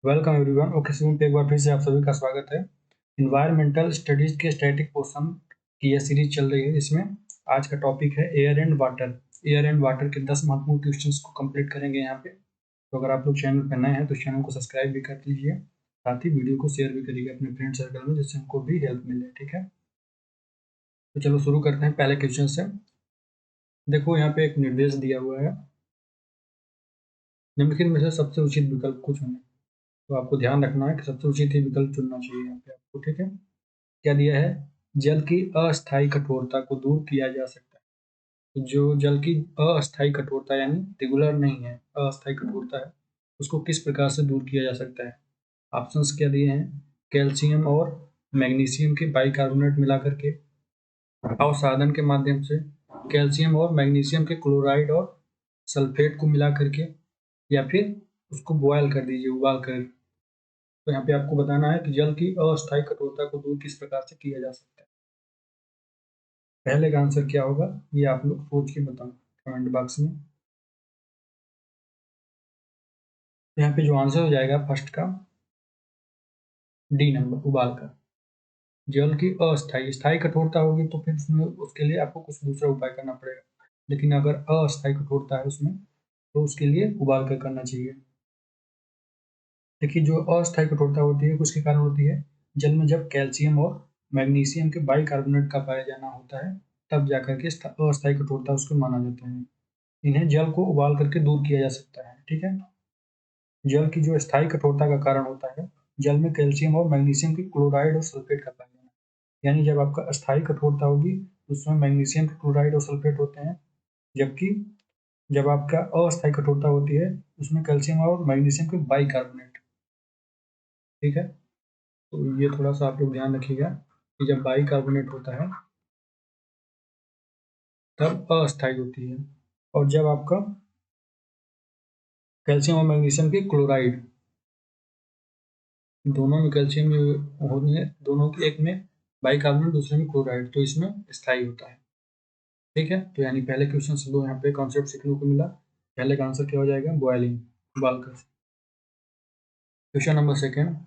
Welcome everyone. Okay सी पे एक बार फिर से आप सभी का स्वागत है। इन्वायरमेंटल स्टडीज के स्टैटिक पोर्शन की यह सीरीज चल रही है, जिसमें आज का टॉपिक है air and water. Air and water के 10 महत्वपूर्ण क्वेश्चंस को कंप्लीट करेंगे यहाँ पे। तो अगर आप लोग चैनल पर नए हैं तो चैनल को सब्सक्राइब भी कर लीजिए, साथ ही वीडियो को शेयर भी करिए अपने फ्रेंड सर्कल में, जिससे उनको भी हेल्प मिले। ठीक है, तो चलो शुरू करते हैं पहले क्वेश्चन से। देखो यहाँ पे एक निर्देश दिया हुआ है, निम्नलिखित में से सबसे उचित विकल्प को चुनें। तो आपको ध्यान रखना है कि सबसे उचित ही विकल्प चुनना चाहिए यहाँ पे आपको। ठीक है, क्या दिया है? जल की अस्थायी कठोरता को दूर किया जा सकता है। तो जो जल की अस्थायी कठोरता यानी रेगुलर नहीं है, अस्थायी कठोरता है, उसको किस प्रकार से दूर किया जा सकता है? ऑप्शंस क्या दिए हैं? कैल्शियम और मैग्नीशियम के बाइकार्बोनेट मिला करके, अवसादन के माध्यम से, कैल्शियम और मैग्नीशियम के क्लोराइड और सल्फेट को मिला करके, या फिर उसको बॉयल कर दीजिए, उबाल कर। तो यहाँ पे आपको बताना है कि जल की अस्थायी कठोरता को दूर किस प्रकार से किया जा सकता है। पहले का आंसर क्या होगा, ये आप लोग सोच के बताओ कमेंट बॉक्स में। यहाँ पे जो आंसर हो जाएगा फर्स्ट का, डी नंबर, उबाल कर। जल की अस्थायी, स्थायी कठोरता होगी तो फिर उसमें उसके लिए आपको कुछ दूसरा उपाय करना पड़ेगा, लेकिन अगर अस्थायी कठोरता है उसमें तो उसके लिए उबाल कर करना चाहिए। देखिए, जो अस्थायी कठोरता होती है उसके कारण होती है, जल में जब कैल्शियम और मैग्नीशियम के बाइकार्बोनेट का पाया जाना होता है, तब जाकर के अस्थायी कठोरता उसको माना जाता है। इन्हें जल को उबाल करके दूर किया जा सकता है। ठीक है, जल की जो स्थायी कठोरता का कारण होता है, जल में कैल्शियम और मैग्नीशियम के क्लोराइड और सल्फेट का पाया जाना। यानी जब आपका स्थायी कठोरता होगी तो उसमें मैग्नीशियम के क्लोराइड और सल्फेट होते हैं, जबकि जब आपका अस्थायी कठोरता होती है उसमें कैल्शियम और मैग्नीशियम के बाइकार्बोनेट। ठीक है, तो ये थोड़ा सा आप लोग ध्यान रखिएगा कि जब बाइकार्बोनेट होता है तब अस्थायी होती है, और जब आपका कैल्शियम और मैग्नीशियम के क्लोराइड, दोनों में कैल्शियम होने हैं, दोनों के एक में बाइकार्बोनेट दूसरे में क्लोराइड, तो इसमें स्थायी होता है। ठीक है, तो यानी पहले क्वेश्चन से दो यहाँ पे कॉन्सेप्ट सीखने को मिला। पहले का आंसर क्या हो जाएगा? बॉयलिंग, उबालकर। क्वेश्चन नंबर सेकेंड,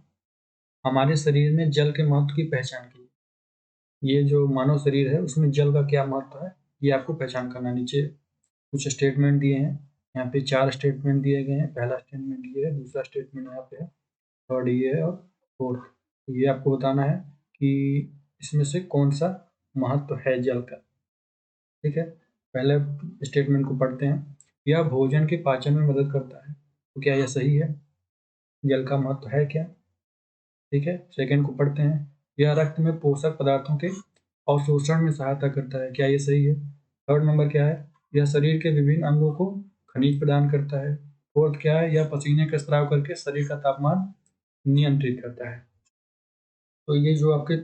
हमारे शरीर में जल के महत्व की पहचान की। ये जो मानव शरीर है उसमें जल का क्या महत्व है, ये आपको पहचान करना। नीचे कुछ स्टेटमेंट दिए हैं, यहाँ पे 4 स्टेटमेंट दिए गए हैं। पहला स्टेटमेंट ये है, दूसरा स्टेटमेंट यहाँ पे है, थर्ड ये है, और फोर्थ। तो ये आपको बताना है कि इसमें से कौन सा महत्व है जल का। ठीक है, पहले स्टेटमेंट को पढ़ते हैं। यह भोजन के पाचन में मदद करता है। तो क्या यह सही है? जल का महत्व है क्या? ठीक है, सेकंड को पढ़ते हैं। यह रक्त में पोषक पदार्थों के अवशोषण में सहायता करता है। क्या ये सही है? थर्ड नंबर क्या है? यह शरीर के विभिन्न अंगों को खनिज प्रदान करता है। फोर्थ क्या है? यह पसीने का स्राव करके शरीर का तापमान नियंत्रित करता है। तो ये जो आपके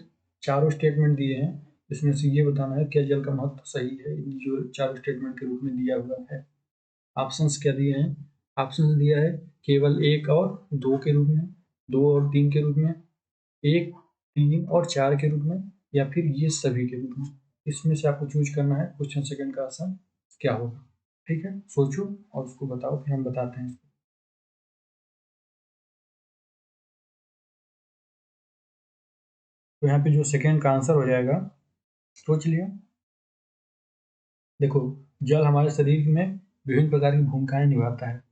चारों स्टेटमेंट दिए हैं, इसमें से ये बताना है क्या जल का महत्व सही है, जो चारों स्टेटमेंट के रूप में दिया हुआ है। ऑप्शंस क्या दिए हैं? ऑप्शंस दिया है केवल 1 और 2 के रूप में, 2 और 3 के रूप में, 1, 3 और 4 के रूप में, या फिर ये सभी के रूप में। इसमें से आपको चूज करना है क्वेश्चन सेकंड का आंसर क्या होगा। ठीक है, सोचो और उसको बताओ, फिर हम बताते हैं। तो यहाँ पे जो सेकंड का आंसर हो जाएगा, सोच लिया। देखो, जल हमारे शरीर में विभिन्न प्रकार की भूमिकाएं निभाता है।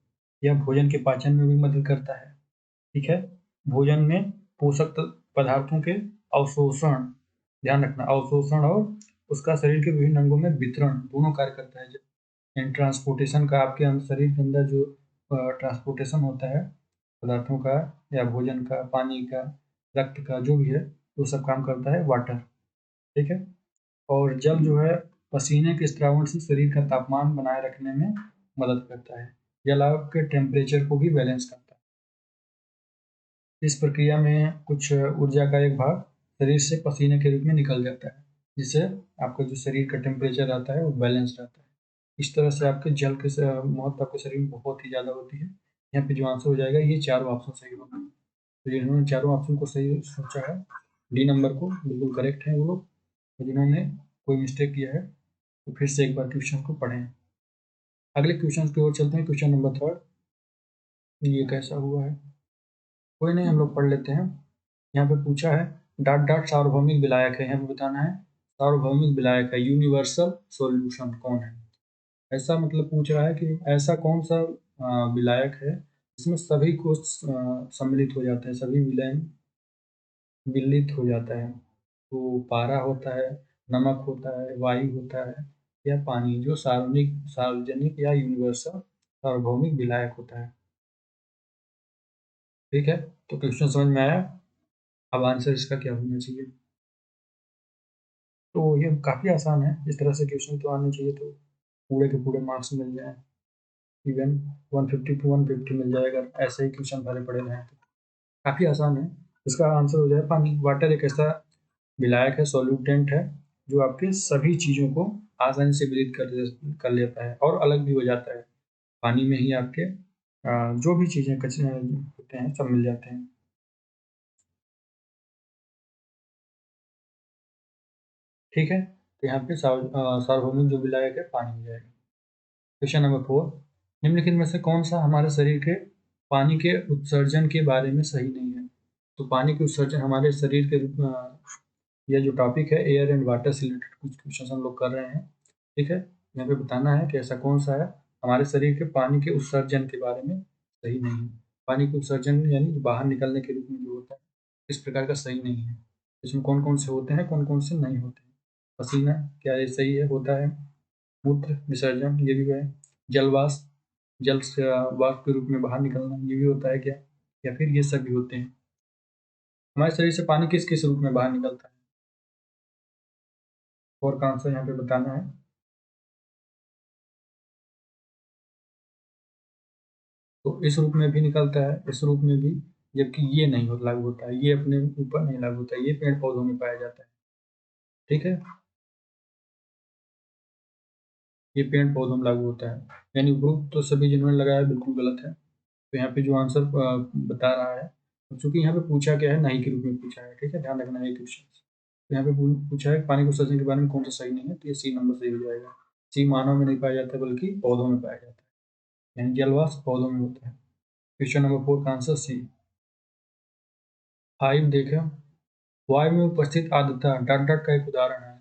यह भोजन के पाचन में भी मदद करता है। ठीक है, भोजन में पोषक पदार्थों के अवशोषण, ध्यान रखना, अवशोषण और उसका शरीर के विभिन्न अंगों में वितरण, दोनों कार्य करता है। एंड ट्रांसपोर्टेशन का, आपके शरीर के अंदर जो ट्रांसपोर्टेशन होता है पदार्थों का, या भोजन का, पानी का, रक्त का, जो भी है, वो सब काम करता है वाटर। ठीक है, और जल जो है पसीने के स्त्रावण से शरीर का तापमान बनाए रखने में मदद करता है। जल आपके टेम्परेचर को भी बैलेंस करता है। इस प्रक्रिया में कुछ ऊर्जा का एक भाग शरीर से पसीने के रूप में निकल जाता है, जिससे आपका जो शरीर का टेम्परेचर रहता है वो बैलेंस रहता है। इस तरह से आपके जल के महत्व आपके शरीर में बहुत ही ज़्यादा होती है। यहाँ पे जो आंसर हो जाएगा, ये चारों ऑप्शन सही होगा। तो जिन्होंने चारों ऑप्शन को सही सोचा है, डी नंबर को बिल्कुल करेक्ट है वो लोग। और जिन्होंने कोई मिस्टेक किया है तो फिर से एक बार क्वेश्चन को पढ़ें। अगले क्वेश्चन की ओर चलते हैं। क्वेश्चन नंबर थर्ड, ये कैसा हुआ है? कोई नहीं, हम लोग पढ़ लेते हैं। यहाँ पे पूछा है डॉट डॉट सार्वभौमिक विलायक है, यहाँ पे बताना है सार्वभौमिक विलायक है यूनिवर्सल सॉल्यूशन कौन है। ऐसा मतलब पूछ रहा है कि ऐसा कौन सा विलायक है जिसमें सभी को सम्मिलित हो जाते हैं, सभी विलयन विलित हो जाता है। तो पारा होता है, नमक होता है, वायु होता है या पानी, जो सार्वजनिक या यूनिवर्सल सार्वभौमिक विलायक होता है। ठीक है, तो क्वेश्चन समझ में आया। अब आंसर इसका क्या होना चाहिए। तो ये काफ़ी आसान है, इस तरह से क्वेश्चन तो आने चाहिए तो पूरे के पूरे मार्क्स मिल जाए, इवन 150 टू 150 मिल जाएगा, ऐसे ही क्वेश्चन भरे पड़े रहें तो। काफ़ी आसान है। इसका आंसर हो जाए पानी। वाटर एक ऐसा विलायक है, सॉल्यूटेंट है, जो आपके सभी चीज़ों को आसानी से विलित कर लेता है और अलग भी हो जाता है। पानी में ही आपके जो भी चीज़ें कचरे होते हैं सब मिल जाते हैं। ठीक है, तो यहाँ पे सार्वभौमिक जो विलायक है पानी हो जाएगा। क्वेश्चन नंबर 4, निम्नलिखित में से कौन सा हमारे शरीर के पानी के उत्सर्जन के बारे में सही नहीं है। तो पानी के उत्सर्जन हमारे शरीर के यह जो टॉपिक है एयर एंड वाटर से रिलेटेड कुछ क्वेश्चन हम लोग कर रहे हैं। ठीक है, यहाँ पे बताना है कि ऐसा कौन सा है हमारे शरीर के पानी के उत्सर्जन के बारे में सही नहीं है। पानी के उत्सर्जन यानी बाहर निकलने के रूप में जो होता है, इस प्रकार का सही नहीं है। इसमें कौन कौन से होते हैं, कौन कौन से नहीं होते हैं। पसीना, क्या ये सही है, होता है। मूत्र विसर्जन, ये भी है। जलवाष्प, जल से वाष्प के रूप में बाहर निकलना, ये भी होता है क्या, या फिर ये सब भी होते हैं। हमारे शरीर से पानी किस किस रूप में बाहर निकलता है, और का आंसर यहाँ पे बताना है। तो इस रूप में भी निकलता है, इस रूप में भी, जबकि ये नहीं हो लागू होता है, ये अपने ऊपर नहीं लागू होता है, ये पेड़ पौधों में पाया जाता है। ठीक है, ये पेड़ पौधों में लागू होता है। यानी ग्रुप तो सभी जिन्होंने लगाया बिल्कुल गलत है। तो यहाँ पे जो आंसर बता रहा है, चूंकि यहाँ पे पूछा क्या है, नहीं के रूप में पूछा है। ठीक है, ध्यान रखना है क्वेश्चन। तो यहाँ पे पूछा है पानी को उत्सर्जन के बारे में कौन सा सही नहीं है, तो ये सी नंबर सही हो जाएगा। सी मानव में नहीं पाया जाता बल्कि पौधों में पाया जाता है, यानी जलवाष्प पौधों में होता है। क्वेश्चन नंबर 4 का आंसर सी। 5 देखें, वायु में उपस्थित आर्द्रता डॉट डॉट का एक उदाहरण है।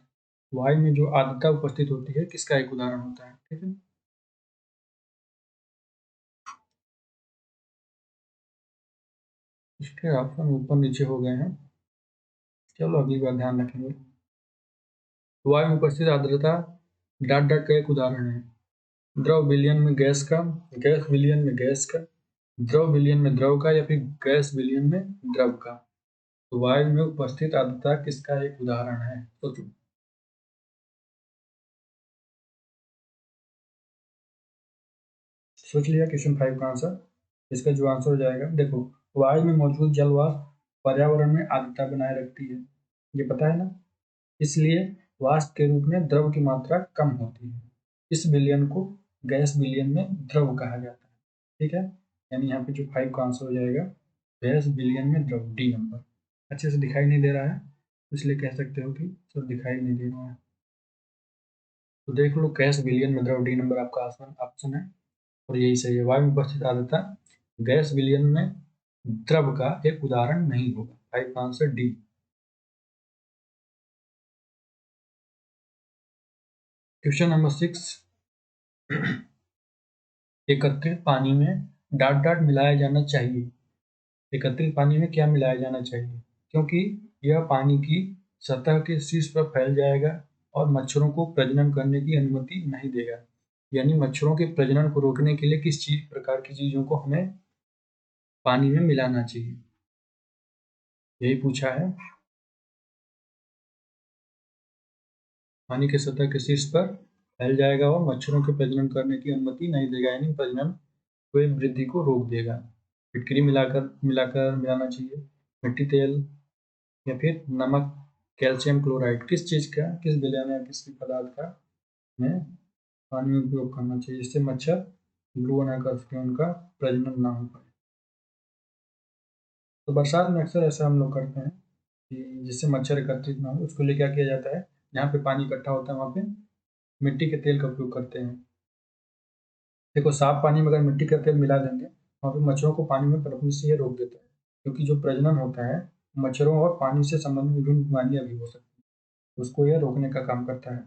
वायु में जो आर्द्रता उपस्थित होती है किसका एक उदाहरण होता है। ठीक है, इसके ऑप्शन ऊपर नीचे हो गए हैं, चलो अगली बार ध्यान रखेंगे। वायु में उपस्थित आर्द्रता डॉट डॉट का एक उदाहरण है। द्रव विलयन में गैस का, गैस विलयन में गैस का, द्रव विलयन में द्रव का, या फिर गैस विलयन में द्रव का। तो वायु में उपस्थित आर्द्रता किसका एक उदाहरण है, सोचो। सोच लिया क्वेश्चन 5 का आंसर। इसका जो आंसर हो जाएगा, देखो, वायु में मौजूद जल वाष्प पर्यावरण में आर्द्रता बनाए रखती है, ये पता है ना। इसलिए वाष्प के रूप में द्रव की मात्रा कम होती है। इस विलयन को गैस विलयन में द्रव कहा जाता है। ठीक है, यानी यहाँ पे जो 5 का आंसर हो जाएगा गैस विलयन में द्रव, डी नंबर। अच्छे से दिखाई नहीं दे रहा है, इसलिए कह सकते हो कि सर दिखाई नहीं दे रहा है। तो देख लो, गैस विलयन में द्रव, डी नंबर आपका ऑप्शन है, और यही सही है। वायु में उपस्थित आर्द्रता गैस विलयन में द्रव का एक उदाहरण नहीं होगा। 5 का आंसर डी। क्वेश्चन नंबर 6, एकत्रित पानी में डॉट डॉट मिलाया जाना चाहिए। एकत्रित पानी में क्या मिलाया जाना चाहिए, क्योंकि यह पानी की सतह के शीर्ष पर फैल जाएगा और मच्छरों को प्रजनन करने की अनुमति नहीं देगा। यानी मच्छरों के प्रजनन को रोकने के लिए किस चीज प्रकार की चीजों को हमें पानी में मिलाना चाहिए, यही पूछा है। पानी के सतह के शीर्ष पर फैल जाएगा और मच्छरों के प्रजनन करने की अनुमति नहीं देगा, यानी प्रजनन व वृद्धि को रोक देगा। फिटकरी मिलाकर मिलाकर मिलाना चाहिए, मिट्टी तेल, या फिर नमक, कैल्शियम क्लोराइड, किस चीज़ का, किस विलयन या किसी पदार्थ का हमें पानी में उपयोग करना चाहिए जिससे मच्छर ग्लू ना कर सके, उनका प्रजनन ना हो पाए। तो बरसात में अक्सर ऐसा हम लोग करते हैं कि जिससे मच्छर एकत्रित ना हो, उसके लिए क्या किया जाता है, जहाँ पे पानी इकट्ठा होता है वहाँ पे मिट्टी के तेल का उपयोग करते हैं। देखो, साफ पानी में अगर मिट्टी का तेल मिला देंगे वहाँ पे मच्छरों को पानी में पनपने से ये रोक देता है। क्योंकि जो प्रजनन होता है मच्छरों और पानी से संबंधित विभिन्न बीमारियां भी हो सकती हैं, उसको यह रोकने का काम करता है।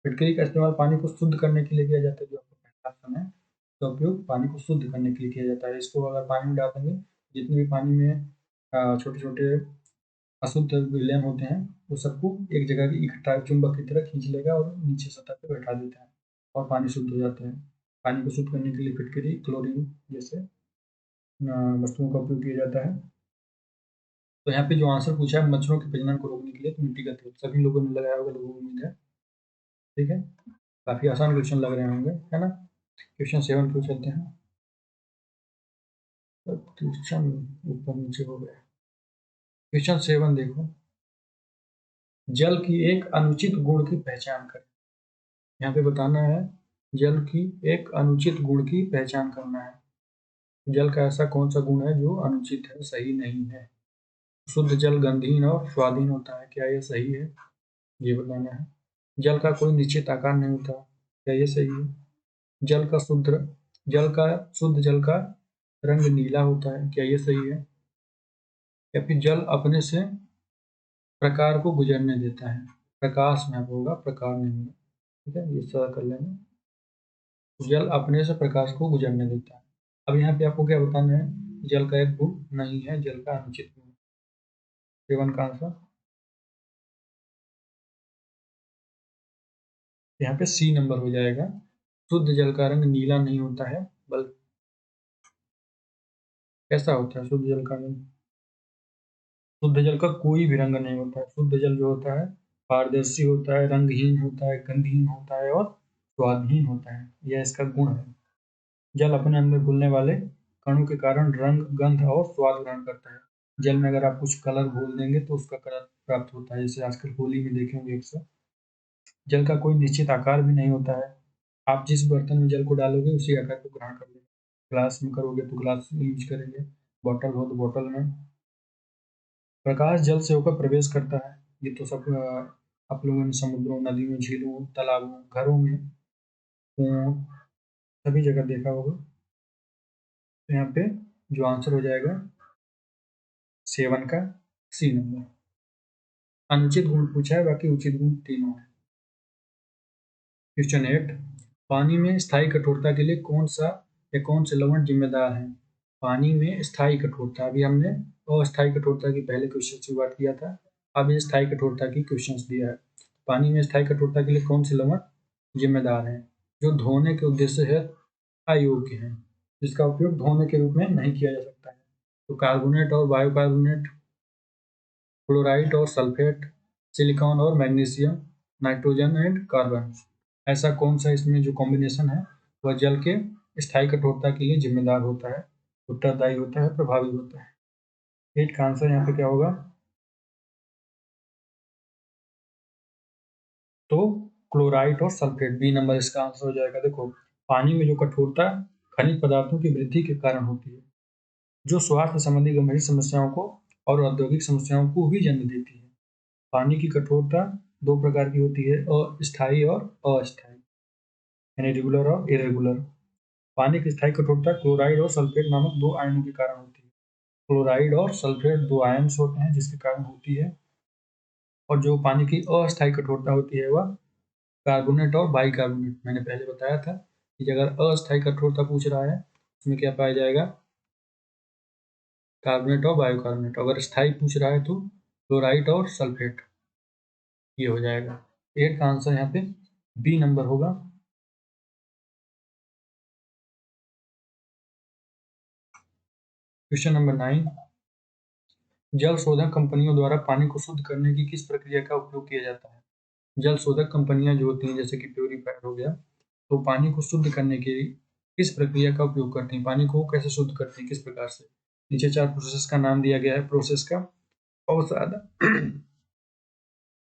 फिटकरी का इस्तेमाल पानी को शुद्ध करने के लिए किया जाता है, जो आपको पहला ऑप्शन है, इसका उपयोग पानी को शुद्ध करने के लिए किया जाता है। इसको अगर पानी में डाल देंगे, जितने भी पानी में छोटे छोटे अशुद्ध विलयन होते हैं वो सबको एक जगह की इकट्ठा चुंबक की तरह खींच लेगा और नीचे सतह पर बैठा देता है और पानी शुद्ध हो जाता है। पानी को शुद्ध करने के लिए फिटकरी, क्लोरीन जैसे वस्तुओं का उपयोग किया जाता है। तो यहाँ पे जो आंसर पूछा है मच्छरों के प्रजनन को रोकने के लिए, तो मिट्टी का तेल सभी लोगों ने लगाया होगा, लोगों को उम्मीद है। ठीक है, काफी आसान क्वेश्चन लग रहे होंगे, है ना। क्वेश्चन 7 पे चलते हैं। क्वेश्चन ऊपर नीचे हो गया। क्वेश्चन 7 देखो, जल की एक अनुचित गुण की पहचान करें। यहाँ पे बताना है जल की एक अनुचित गुण की पहचान करना है। जल का ऐसा कौन सा गुण है जो अनुचित है, सही नहीं है। शुद्ध जल गंधहीन और स्वादहीन होता है, क्या यह सही है, ये बताना है। जल का कोई निश्चित आकार नहीं होता, क्या ये सही है। जल का शुद्ध जल का रंग नीला होता है, क्या ये सही है। या फिर जल अपने से प्रकार को गुजरने देता है, प्रकाश में होगा, प्रकार नहीं होगा। ठीक है, ये सारा कर लेंगे। जल अपने से प्रकाश को गुजरने देता है। अब यहाँ पे आपको क्या बताना है, जल का एक गुण नहीं है, जल का अनुचित गुण। 7 का आंसर यहाँ पे सी नंबर हो जाएगा। शुद्ध जल का रंग नीला नहीं होता है, बल्कि कैसा होता है शुद्ध जल का रंग। शुद्ध जल का कोई भी रंग नहीं होता है। शुद्ध जल जो होता है पारदर्शी होता है, रंगहीन होता है, गंधहीन होता है और स्वादहीन होता है, यह इसका गुण है। जल अपने अंदर घुलने वाले कणों के कारण रंग, गंध और स्वाद ग्रहण करता है। जल में अगर आप कुछ कलर घोल देंगे तो उसका कलर प्राप्त होता है, जैसे आजकल होली में देखेंगे अक्सर। जल का कोई निश्चित आकार भी नहीं होता है, आप जिस बर्तन में जल को डालोगे उसी आकार को ग्रहण कर लेगा। ग्लास में करोगे तो ग्लास यूज करेंगे, बॉटल हो तो बॉटल में। प्रकाश जल से होकर प्रवेश करता है, ये तो सब आप लोगों ने समुद्रों, नदियों, झीलों, तालाबों, घरों में, कुओं, सभी जगह देखा होगा। तो यहाँ पे जो आंसर हो जाएगा 7 का सी नंबर। अनुचित गुण पूछा है, बाकी उचित गुण तीनों है। क्वेश्चन 8, पानी में स्थायी कठोरता के लिए कौन सा या कौन से लवण जिम्मेदार है। पानी में स्थायी कठोरता, अभी हमने अस्थायी कठोरता की पहले क्वेश्चन से बात किया था, अब ये स्थायी कठोरता की क्वेश्चन दिया है। पानी में स्थायी कठोरता के लिए कौन से लवण जिम्मेदार हैं, जो धोने के उद्देश्य है अयोग्य है, जिसका उपयोग धोने के रूप में नहीं किया जा सकता है। तो कार्बोनेट और बायोकार्बोनेट, क्लोराइड और सल्फेट, सिलिकॉन और मैग्नीशियम, नाइट्रोजन एंड कार्बन, ऐसा कौन सा इसमें जो कॉम्बिनेशन है वह जल के स्थायी कठोरता के लिए जिम्मेदार होता है, उत्तरदायी होता है, प्रभावी होता है। 8 का आंसर यहाँ पे क्या होगा, तो क्लोराइड और सल्फेट, बी नंबर इसका आंसर हो जाएगा। देखो, पानी में जो कठोरता खनिज पदार्थों की वृद्धि के कारण होती है, जो स्वास्थ्य संबंधी गंभीर समस्याओं को और औद्योगिक समस्याओं को भी जन्म देती है। पानी की कठोरता 2 प्रकार की होती है, अस्थायी और अस्थायी, यानी रेगुलर और इरेगुलर। पानी की स्थायी कठोरता क्लोराइड और सल्फेट नामक 2 आयनों के कारण होती है। क्लोराइड और सल्फेट 2 आयन्स होते हैं जिसके कारण होती है। और जो पानी की अस्थायी कठोरता होती है वह कार्बोनेट और बाइकार्बोनेट, मैंने पहले बताया था कि अगर अस्थायी कठोरता पूछ रहा है उसमें क्या पाया जाएगा, कार्बोनेट और बायोकार्बोनेट। अगर स्थायी पूछ रहा है तो क्लोराइड और सल्फेट, ये हो जाएगा। 8 का आंसर यहाँ पे बी नंबर होगा। क्वेश्चन नंबर 9, जल शोधक कंपनियों द्वारा पानी को शुद्ध करने की किस प्रक्रिया का उपयोग किया जाता है। जल शोधक कंपनियां जो होती हैं जैसे कि प्योरीफायर हो गया, तो पानी को शुद्ध करने के लिए किस प्रक्रिया का उपयोग करती हैं, पानी को कैसे शुद्ध करती हैं, किस प्रकार से। नीचे 4 प्रोसेस का नाम दिया गया है। प्रोसेस का अवसादन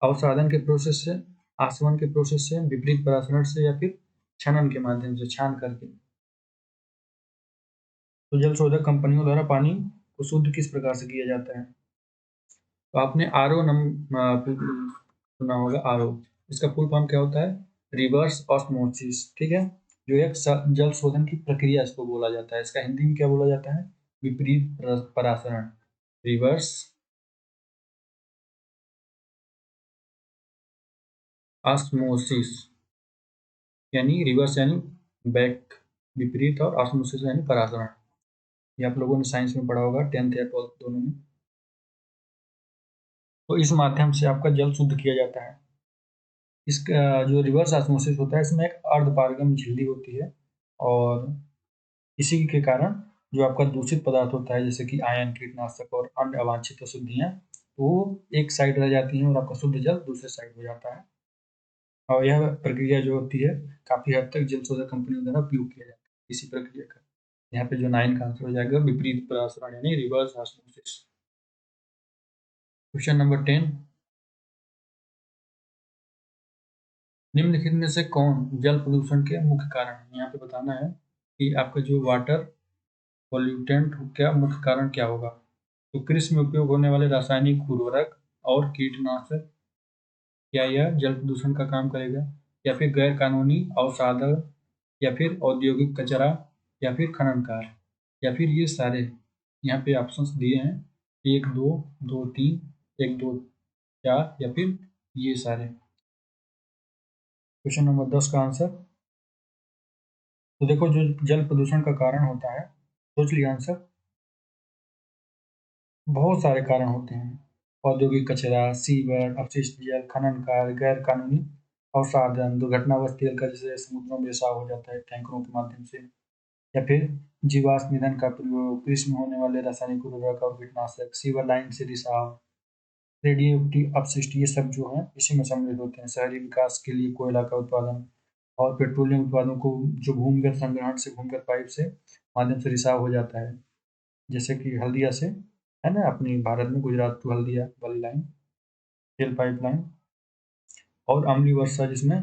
अवसादन के प्रोसेस से, आसवन के प्रोसेस से, विपरीत परासरण से, या फिर छनन के माध्यम से, छान करके। तो जल शोधक कंपनियों द्वारा पानी को शुद्ध किस प्रकार से किया जाता है। तो आपने आरओ सुना होगा, आरओ, इसका फुल फॉर्म क्या होता है, रिवर्स ऑस्मोसिस। ठीक है, जो एक जल शोधन की प्रक्रिया इसको बोला जाता है। इसका हिंदी में क्या बोला जाता है, विपरीत परासरण। रिवर्स ऑस्मोसिस, यानी रिवर्स यानी बैक विपरीत, और ऑस्मोसिस यानी परासरण। ये आप लोगों ने साइंस में पढ़ा होगा 10th या 12th दोनों में। तो इस माध्यम से आपका जल शुद्ध किया जाता है। इसका जो रिवर्स ऑस्मोसिस होता है, इसमें एक अर्धपारगम्य झिल्ली होती है, और इसी के कारण जो आपका दूषित पदार्थ होता है, जैसे कि आयन, कीटनाशक और अन्य अवांछित अशुद्धियाँ, वो एक साइड रह जाती हैं और आपका शुद्ध जल दूसरे साइड हो जाता है। और यह प्रक्रिया जो होती है काफ़ी हद तक जल शोधक कंपनियों द्वारा उपयोग किया जाता है इसी प्रक्रिया का। यहाँ पे जो 9 का आंसर हो जाएगा विपरीत परासरण यानी रिवर्स ऑस्मोसिस। क्वेश्चन नंबर 10, निम्नलिखित में से कौन जल प्रदूषण के मुख्य कारण है? यहाँ पे बताना है कि आपका जो वाटर पॉल्यूटेंट क्या मुख्य कारण क्या होगा। तो कृषि में उपयोग होने वाले रासायनिक उर्वरक और कीटनाशक, क्या यह जल प्रदूषण का काम करेगा? या फिर गैर कानूनी अवसादन, या फिर औद्योगिक कचरा, या फिर खनन कार्य, या फिर ये सारे? यहाँ पे ऑप्शंस दिए हैं 1 2 2 3, 1 2 4, या फिर ये सारे। क्वेश्चन नंबर 10 का आंसर, तो देखो जो जल प्रदूषण का कारण होता है, सोच लिया आंसर। बहुत सारे कारण होते हैं, औद्योगिक कचरा, सीवर, अपशिष्ट जल, खनन कार्य, गैर कानूनी अवसादन, दुर्घटनावश तेल का जैसे समुद्रों में रिसाव हो जाता है टैंकरों के माध्यम से, या फिर जीवाश्म ईंधन का प्रयोग, कृषि में होने वाले रासायनिक उर्वरक और कीटनाशक, सीवर लाइन से रिसाव, रेडियो एक्टिव अपशिष्ट, ये सब जो है इसी में सम्मिलित होते हैं। शहरी विकास के लिए कोयला का उत्पादन और पेट्रोलियम उत्पादों को जो भूमिगत संग्रहण से, भूमिगत पाइप से माध्यम से रिसाव हो जाता है, जैसे कि हल्दिया से है ना, अपनी भारत में गुजरात टू हल्दिया वाली लाइन, तेल पाइपलाइन, और अम्लीय वर्षा जिसमें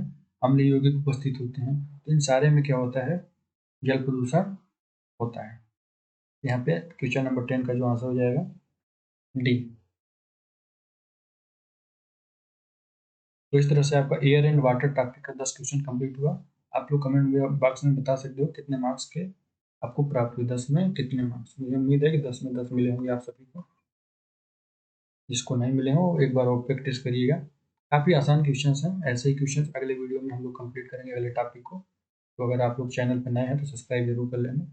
अम्लीय यौगिक उपस्थित होते हैं। तो इन सारे में क्या होता है, जल प्रदूषण होता है। यहाँ पे क्वेश्चन नंबर 10 का जो आंसर हो जाएगा डी। तो इस तरह से आपका एयर एंड वाटर टॉपिक का 10 क्वेश्चन कंप्लीट हुआ। आप लोग कमेंट बॉक्स में बता सकते हो कितने मार्क्स के आपको प्राप्त हुए, 10 में कितने मार्क्स। मुझे उम्मीद है कि 10 में 10 मिले होंगे आप सभी को। जिसको नहीं मिले हो एक बार और प्रैक्टिस करिएगा। काफ़ी आसान क्वेश्चंस हैं, ऐसे ही क्वेश्चंस अगले वीडियो में हम लोग कंप्लीट करेंगे अगले टॉपिक को। तो अगर आप लोग चैनल पर नए हैं तो सब्सक्राइब जरूर कर लेना।